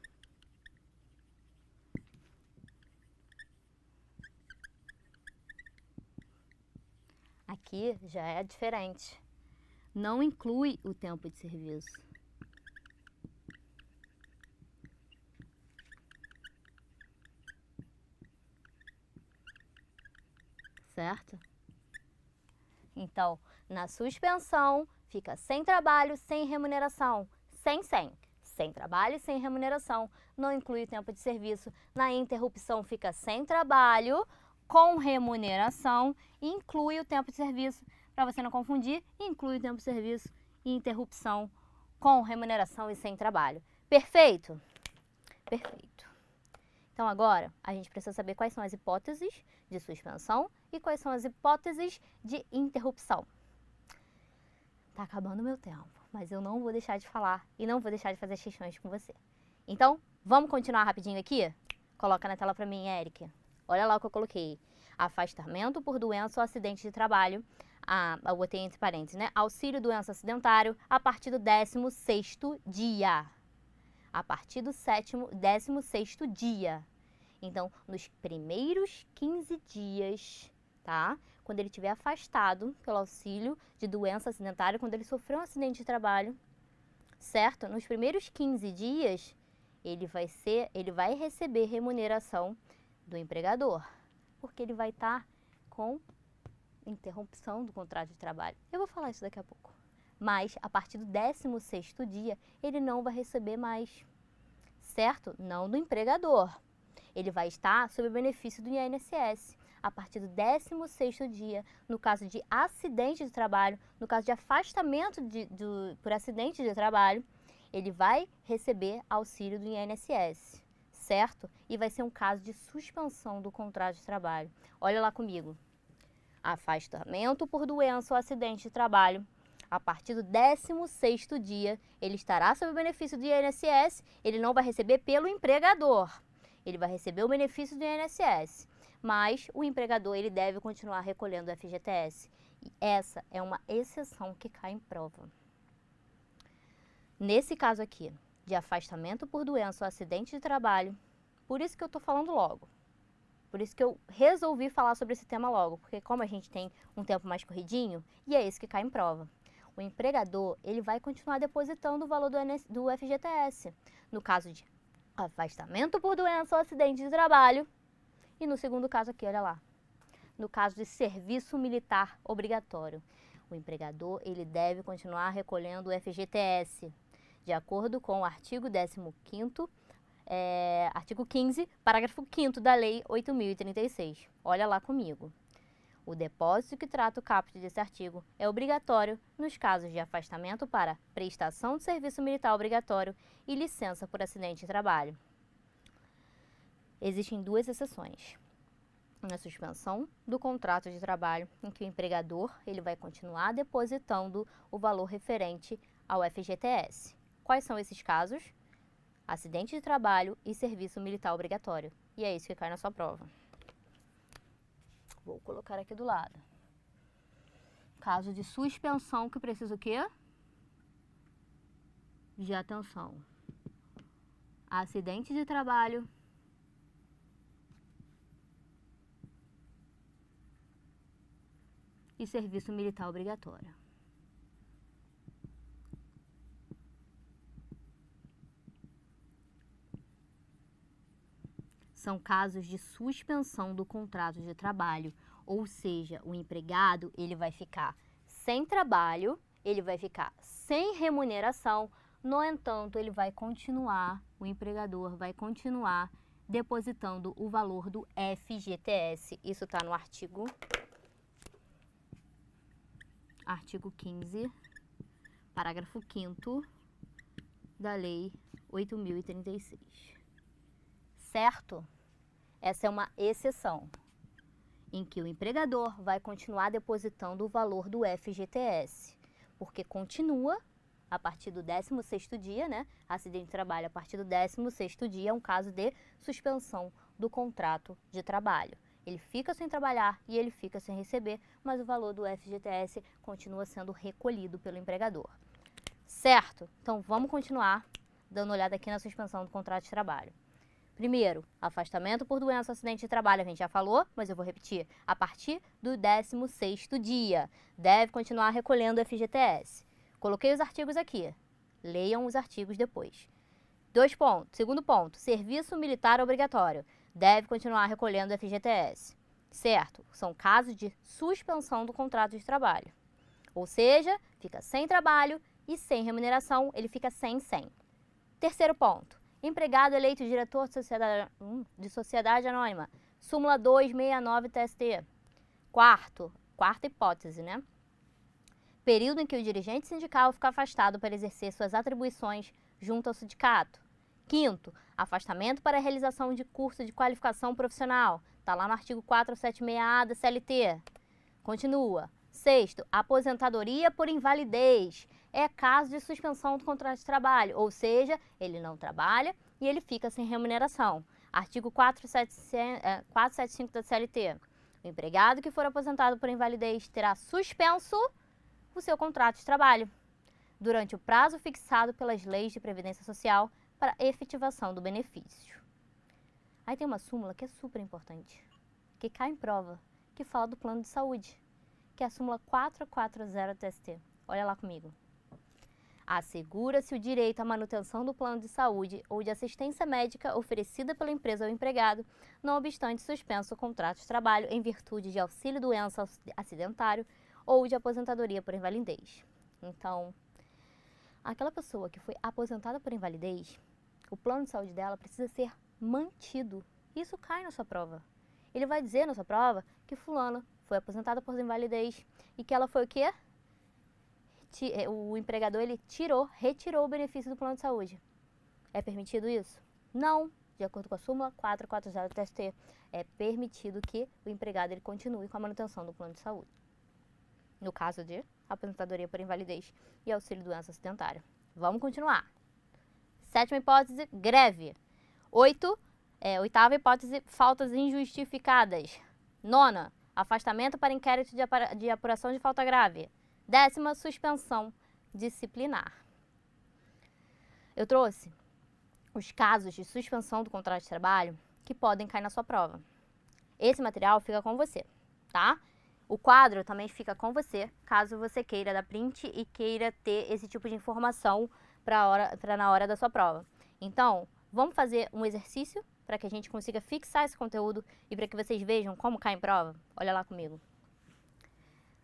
Aqui já é diferente. Não inclui o tempo de serviço. Certo? Então, na suspensão, fica sem trabalho, sem remuneração. Sem trabalho e sem remuneração. Não inclui o tempo de serviço. Na interrupção, fica sem trabalho, com remuneração, inclui o tempo de serviço, para você não confundir, inclui o tempo de serviço e interrupção com remuneração e sem trabalho. Perfeito? Perfeito. Então agora a gente precisa saber quais são as hipóteses de suspensão e quais são as hipóteses de interrupção. Tá acabando o meu tempo, mas eu não vou deixar de falar e não vou deixar de fazer as questões com você. Então, vamos continuar rapidinho aqui? Coloca na tela para mim, Eric. Olha lá o que eu coloquei. Afastamento por doença ou acidente de trabalho. Eu botei entre parênteses, né? Auxílio doença acidentário a partir do 16º dia. A partir do 16º dia. Então, nos primeiros 15 dias, tá? Quando ele estiver afastado pelo auxílio de doença acidentária, quando ele sofreu um acidente de trabalho, certo? Nos primeiros 15 dias, ele vai receber remuneração do empregador, porque ele vai estar com interrupção do contrato de trabalho. Eu vou falar isso daqui a pouco. Mas, a partir do 16º dia, ele não vai receber mais, certo? Não do empregador. Ele vai estar sob o benefício do INSS. A partir do 16º dia, no caso de acidente de trabalho, no caso de afastamento por acidente de trabalho, ele vai receber auxílio do INSS, certo? E vai ser um caso de suspensão do contrato de trabalho. Olha lá comigo. Afastamento por doença ou acidente de trabalho. A partir do 16º dia, ele estará sob o benefício do INSS, ele não vai receber pelo empregador. Ele vai receber o benefício do INSS, mas o empregador ele deve continuar recolhendo o FGTS. E essa é uma exceção que cai em prova. Nesse caso aqui, de afastamento por doença ou acidente de trabalho, por isso que eu estou falando logo. Por isso que eu resolvi falar sobre esse tema logo, porque como a gente tem um tempo mais corridinho, e é isso que cai em prova. O empregador, ele vai continuar depositando o valor do FGTS. No caso de afastamento por doença ou acidente de trabalho. E no segundo caso aqui, olha lá. No caso de serviço militar obrigatório. O empregador, ele deve continuar recolhendo o FGTS. De acordo com o artigo 15º, artigo 15, parágrafo 5º da Lei 8.036. Olha lá comigo. O depósito que trata o caput desse artigo é obrigatório nos casos de afastamento para prestação de serviço militar obrigatório e licença por acidente de trabalho. Existem duas exceções. Na suspensão do contrato de trabalho, em que o empregador ele vai continuar depositando o valor referente ao FGTS. Quais são esses casos? Acidente de trabalho e serviço militar obrigatório. E é isso que cai na sua prova. Vou colocar aqui do lado. Caso de suspensão que precisa o quê? De atenção. Acidente de trabalho e serviço militar obrigatório. São casos de suspensão do contrato de trabalho, ou seja, o empregado ele vai ficar sem trabalho, ele vai ficar sem remuneração, no entanto, ele vai continuar, o empregador vai continuar depositando o valor do FGTS. Isso está no artigo 15, parágrafo 5º da Lei 8.036. Certo? Essa é uma exceção, em que o empregador vai continuar depositando o valor do FGTS, porque continua a partir do 16º dia, né? Acidente de trabalho a partir do 16º dia é um caso de suspensão do contrato de trabalho. Ele fica sem trabalhar e ele fica sem receber, mas o valor do FGTS continua sendo recolhido pelo empregador. Certo? Então, vamos continuar dando uma olhada aqui na suspensão do contrato de trabalho. Primeiro, afastamento por doença ou acidente de trabalho, a gente já falou, mas eu vou repetir. A partir do 16º dia, deve continuar recolhendo o FGTS. Coloquei os artigos aqui. Leiam os artigos depois. 2 pontos. Segundo ponto, serviço militar obrigatório. Deve continuar recolhendo o FGTS. Certo? São casos de suspensão do contrato de trabalho. Ou seja, fica sem trabalho e sem remuneração, ele fica sem. Terceiro ponto. Empregado eleito diretor de sociedade anônima Súmula 269 TST. Quarta hipótese, né? Período em que o dirigente sindical fica afastado para exercer suas atribuições junto ao sindicato. Quinto, afastamento para a realização de curso de qualificação profissional. Está lá no artigo 476A da CLT. Continua. Sexto, aposentadoria por invalidez. É caso de suspensão do contrato de trabalho, ou seja, ele não trabalha e ele fica sem remuneração. Artigo 475 da CLT. O empregado que for aposentado por invalidez terá suspenso o seu contrato de trabalho durante o prazo fixado pelas leis de previdência social para efetivação do benefício. Aí tem uma súmula que é super importante, que cai em prova, que fala do plano de saúde, que é a súmula 440 TST. Olha lá comigo. Assegura-se o direito à manutenção do plano de saúde ou de assistência médica oferecida pela empresa ao empregado, não obstante suspenso o contrato de trabalho em virtude de auxílio-doença acidentário ou de aposentadoria por invalidez. Então, aquela pessoa que foi aposentada por invalidez, o plano de saúde dela precisa ser mantido. Isso cai na sua prova. Ele vai dizer na sua prova que fulana foi aposentada por invalidez e que ela foi o quê? O empregador ele retirou o benefício do plano de saúde. É permitido isso? Não. De acordo com a súmula 440 TST, é permitido que o empregado ele continue com a manutenção do plano de saúde. No caso de aposentadoria por invalidez e auxílio-doença acidentária. Vamos continuar. Sétima hipótese, greve. Oitava hipótese, faltas injustificadas. Nona, afastamento para inquérito de apuração de falta grave. Décima, suspensão disciplinar. Eu trouxe os casos de suspensão do contrato de trabalho que podem cair na sua prova. Esse material fica com você, tá? O quadro também fica com você, caso você queira dar print e queira ter esse tipo de informação para na hora da sua prova. Então, vamos fazer um exercício para que a gente consiga fixar esse conteúdo e para que vocês vejam como cai em prova. Olha lá comigo.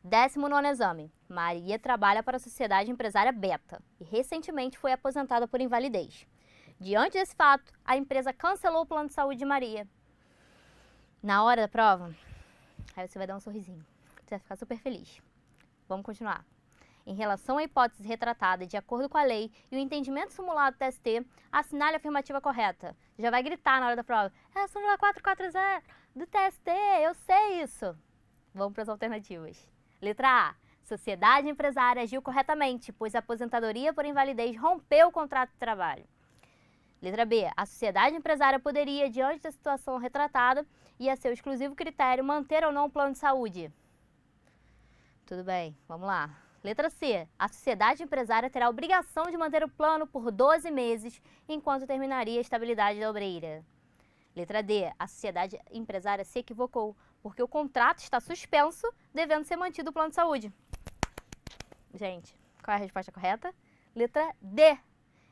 19º exame. Maria trabalha para a Sociedade Empresária Beta e recentemente foi aposentada por invalidez. Diante desse fato, a empresa cancelou o plano de saúde de Maria. Na hora da prova, aí você vai dar um sorrisinho. Você vai ficar super feliz. Vamos continuar. Em relação à hipótese retratada de acordo com a lei e o entendimento simulado do TST, assinale a afirmativa correta. Já vai gritar na hora da prova. É a súmula 440 do TST, eu sei isso. Vamos para as alternativas. Letra A. Sociedade empresária agiu corretamente, pois a aposentadoria por invalidez rompeu o contrato de trabalho. Letra B. A sociedade empresária poderia, diante da situação retratada e a seu exclusivo critério, manter ou não o plano de saúde. Tudo bem, vamos lá. Letra C. A sociedade empresária terá a obrigação de manter o plano por 12 meses, enquanto terminaria a estabilidade da obreira. Letra D. A sociedade empresária se equivocou, porque o contrato está suspenso, devendo ser mantido o plano de saúde. Gente, qual é a resposta correta? Letra D.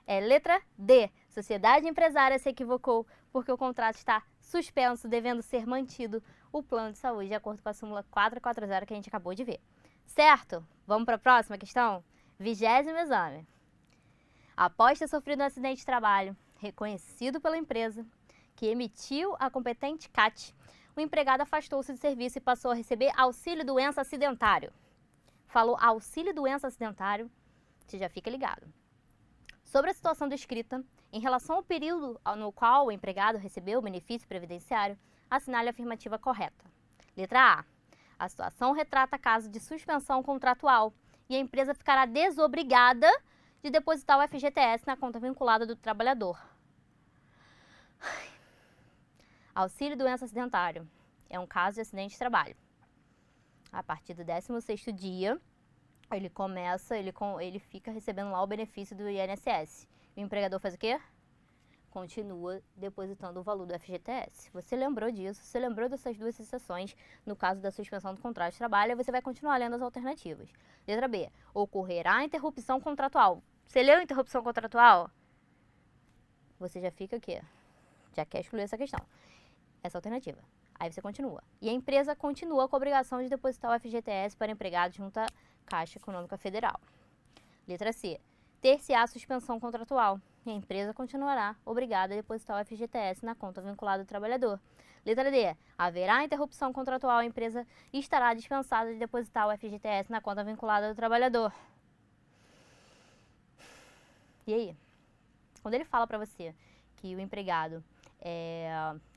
Letra D. Sociedade empresária se equivocou, porque o contrato está suspenso, devendo ser mantido o plano de saúde, de acordo com a súmula 440 que a gente acabou de ver. Certo? Vamos para a próxima questão? 20º exame. Após ter sofrido um acidente de trabalho, reconhecido pela empresa, que emitiu a competente CAT, o empregado afastou-se do serviço e passou a receber auxílio-doença acidentário. Falou auxílio-doença acidentário, você já fica ligado. Sobre a situação descrita, em relação ao período no qual o empregado recebeu o benefício previdenciário, assinale a afirmativa correta. Letra A. A situação retrata caso de suspensão contratual e a empresa ficará desobrigada de depositar o FGTS na conta vinculada do trabalhador. Auxílio-doença acidentário é um caso de acidente de trabalho. A partir do 16º dia, ele fica recebendo lá o benefício do INSS. O empregador faz o quê? Continua depositando o valor do FGTS. Você lembrou disso, você lembrou dessas duas exceções no caso da suspensão do contrato de trabalho, você vai continuar lendo as alternativas. Letra B. Ocorrerá interrupção contratual. Você leu interrupção contratual? Você já fica o quê? Já quer excluir essa questão. Essa alternativa. Aí você continua. E a empresa continua com a obrigação de depositar o FGTS para empregado junto à Caixa Econômica Federal. Letra C. Ter-se-á suspensão contratual e a empresa continuará obrigada a depositar o FGTS na conta vinculada do trabalhador. Letra D. Haverá interrupção contratual, a empresa estará dispensada de depositar o FGTS na conta vinculada do trabalhador. E aí? Quando ele fala para você que o empregado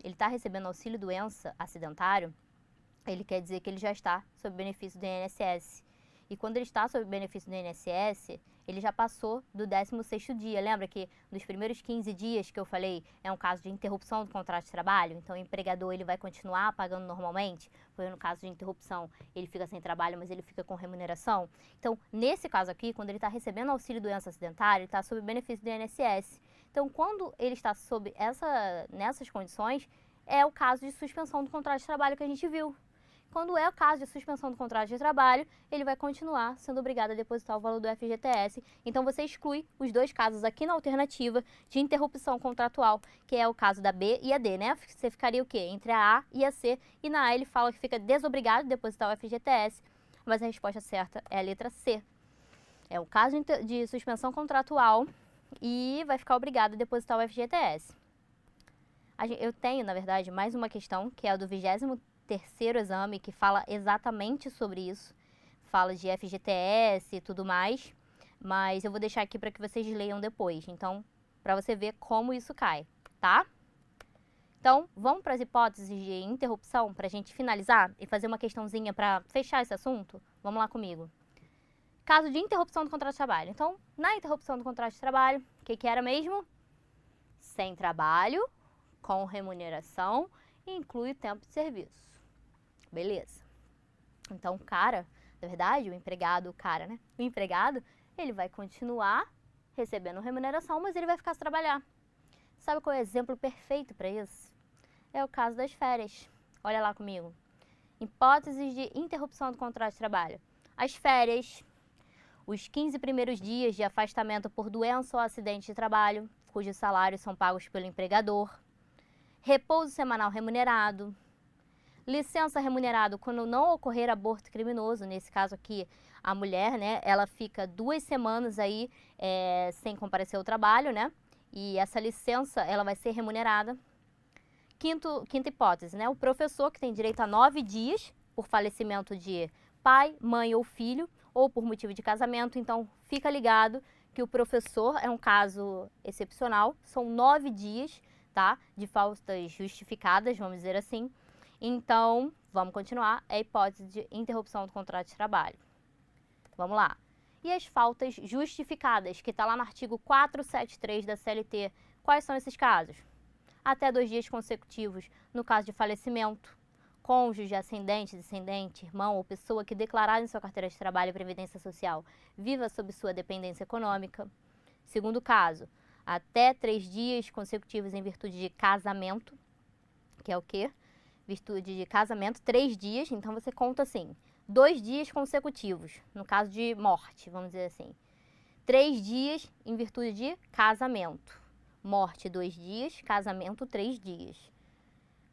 ele está recebendo auxílio doença acidentário, ele quer dizer que ele já está sob benefício do INSS. E quando ele está sob benefício do INSS, ele já passou do 16º dia. Lembra que nos primeiros 15 dias que eu falei é um caso de interrupção do contrato de trabalho? Então o empregador ele vai continuar pagando normalmente, porque no caso de interrupção ele fica sem trabalho, mas ele fica com remuneração. Então nesse caso aqui, quando ele está recebendo auxílio doença acidentária, ele está sob benefício do INSS. Então quando ele está sob nessas condições, é o caso de suspensão do contrato de trabalho que a gente viu. Quando é o caso de suspensão do contrato de trabalho, ele vai continuar sendo obrigado a depositar o valor do FGTS. Então, você exclui os dois casos aqui na alternativa de interrupção contratual, que é o caso da B e a D, né? Você ficaria o quê? Entre a A e a C. E na A ele fala que fica desobrigado a depositar o FGTS, mas a resposta certa é a letra C. É o caso de suspensão contratual e vai ficar obrigado a depositar o FGTS. Eu tenho, na verdade, mais uma questão, que é a do 23º exame, que fala exatamente sobre isso, fala de FGTS e tudo mais, mas eu vou deixar aqui para que vocês leiam depois, então, para você ver como isso cai, tá? Então, vamos para as hipóteses de interrupção, para a gente finalizar e fazer uma questãozinha para fechar esse assunto? Vamos lá comigo. Caso de interrupção do contrato de trabalho. Então, na interrupção do contrato de trabalho, o que era mesmo? Sem trabalho, com remuneração, e inclui o tempo de serviço. Beleza. Então, o cara, na verdade, o empregado, o empregado, ele vai continuar recebendo remuneração, mas ele vai ficar sem trabalhar. Sabe qual é o exemplo perfeito para isso? É o caso das férias. Olha lá comigo. Hipóteses de interrupção do contrato de trabalho. As férias, os 15 primeiros dias de afastamento por doença ou acidente de trabalho, cujos salários são pagos pelo empregador. Repouso semanal remunerado. Licença remunerado quando não ocorrer aborto criminoso. Nesse caso aqui, a mulher, né, ela fica 2 semanas aí sem comparecer ao trabalho, né? E essa licença, ela vai ser remunerada. Quinta hipótese, né? O professor que tem direito a 9 dias por falecimento de pai, mãe ou filho, ou por motivo de casamento. Então, fica ligado que o professor é um caso excepcional. São 9 dias, tá? De faltas justificadas, vamos dizer assim. Então, vamos continuar. É a hipótese de interrupção do contrato de trabalho. Vamos lá. E as faltas justificadas, que está lá no artigo 473 da CLT. Quais são esses casos? Até 2 dias consecutivos no caso de falecimento. Cônjuge, ascendente, descendente, irmão ou pessoa que declarar em sua carteira de trabalho e previdência social viva sob sua dependência econômica. Segundo caso, até 3 dias consecutivos em virtude de casamento, que é o quê? Virtude de casamento, 3 dias, então você conta assim, 2 dias consecutivos, no caso de morte, vamos dizer assim. 3 dias em virtude de casamento. Morte, 2 dias, casamento, 3 dias.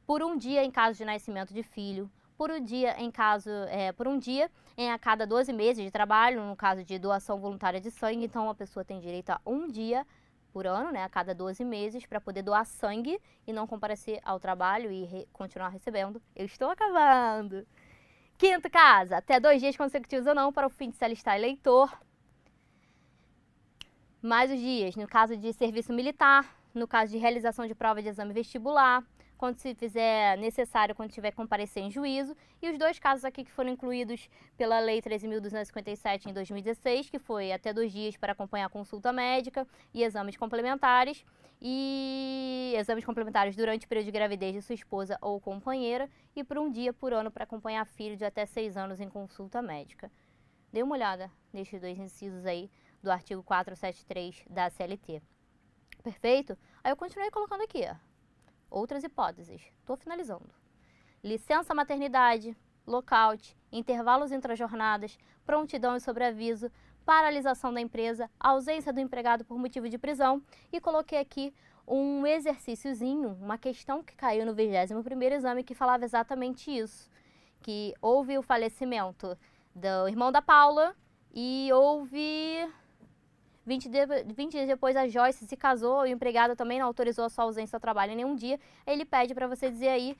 Por 1 dia em caso de nascimento de filho, por um dia em a cada 12 meses de trabalho, no caso de doação voluntária de sangue, então a pessoa tem direito a 1 dia por ano, né, a cada 12 meses, para poder doar sangue e não comparecer ao trabalho e continuar recebendo. Eu estou acabando. Quinto caso, até 2 dias consecutivos ou não para o fim de se alistar eleitor. Mais os dias, no caso de serviço militar, no caso de realização de prova de exame vestibular, quando se fizer necessário, quando tiver que comparecer em juízo, e os 2 casos aqui que foram incluídos pela Lei 13.257 em 2016, que foi até 2 dias para acompanhar consulta médica e exames complementares durante o período de gravidez de sua esposa ou companheira, e por 1 dia por ano para acompanhar filho de até 6 anos em consulta médica. Dê uma olhada nestes 2 incisos aí do artigo 473 da CLT. Perfeito? Aí eu continuei colocando aqui, ó. Outras hipóteses. Estou finalizando. Licença maternidade, lockout, intervalos intrajornadas, prontidão e sobreaviso, paralisação da empresa, ausência do empregado por motivo de prisão. E coloquei aqui um exercíciozinho, uma questão que caiu no 21º exame que falava exatamente isso. Que houve o falecimento do irmão da Paula e houve 20 dias depois a Joyce se casou, e o empregado também não autorizou a sua ausência ao trabalho em nenhum dia. Ele pede para você dizer aí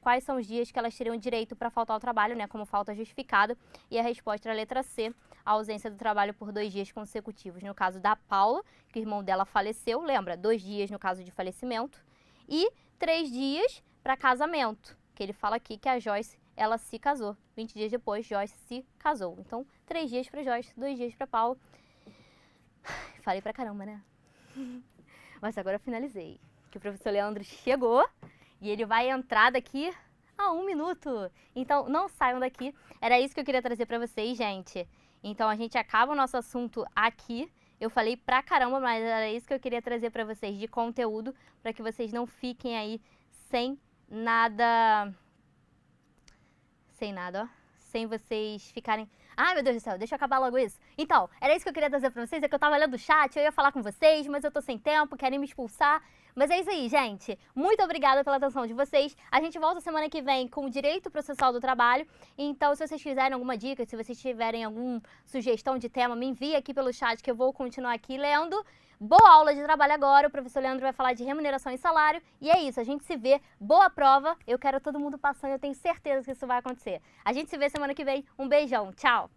quais são os dias que elas teriam direito para faltar ao trabalho, né, como falta justificada. E a resposta era a letra C, a ausência do trabalho por 2 dias consecutivos. No caso da Paula, que o irmão dela faleceu, lembra? 2 dias no caso de falecimento. E 3 dias para casamento, que ele fala aqui que a Joyce, ela se casou. 20 dias depois, Joyce se casou. Então, 3 dias para Joyce, 2 dias para Paula. Falei pra caramba, né? Mas agora eu finalizei. Que o professor Leandro chegou e ele vai entrar daqui a 1 minuto. Então, não saiam daqui. Era isso que eu queria trazer pra vocês, gente. Então, a gente acaba o nosso assunto aqui. Eu falei pra caramba, mas era isso que eu queria trazer pra vocês de conteúdo, pra que vocês não fiquem aí sem nada. Sem nada, ó. Sem vocês ficarem... Ai, meu Deus do céu, deixa eu acabar logo isso. Então, era isso que eu queria trazer pra vocês, é que eu tava lendo o chat, eu ia falar com vocês, mas eu tô sem tempo, querem me expulsar. Mas é isso aí, gente. Muito obrigada pela atenção de vocês. A gente volta semana que vem com o direito processual do trabalho. Então, se vocês quiserem alguma dica, se vocês tiverem alguma sugestão de tema, me envie aqui pelo chat que eu vou continuar aqui lendo. Boa aula de trabalho agora, o professor Leandro vai falar de remuneração e salário. E é isso, a gente se vê. Boa prova, eu quero todo mundo passando, eu tenho certeza que isso vai acontecer. A gente se vê semana que vem. Um beijão, tchau!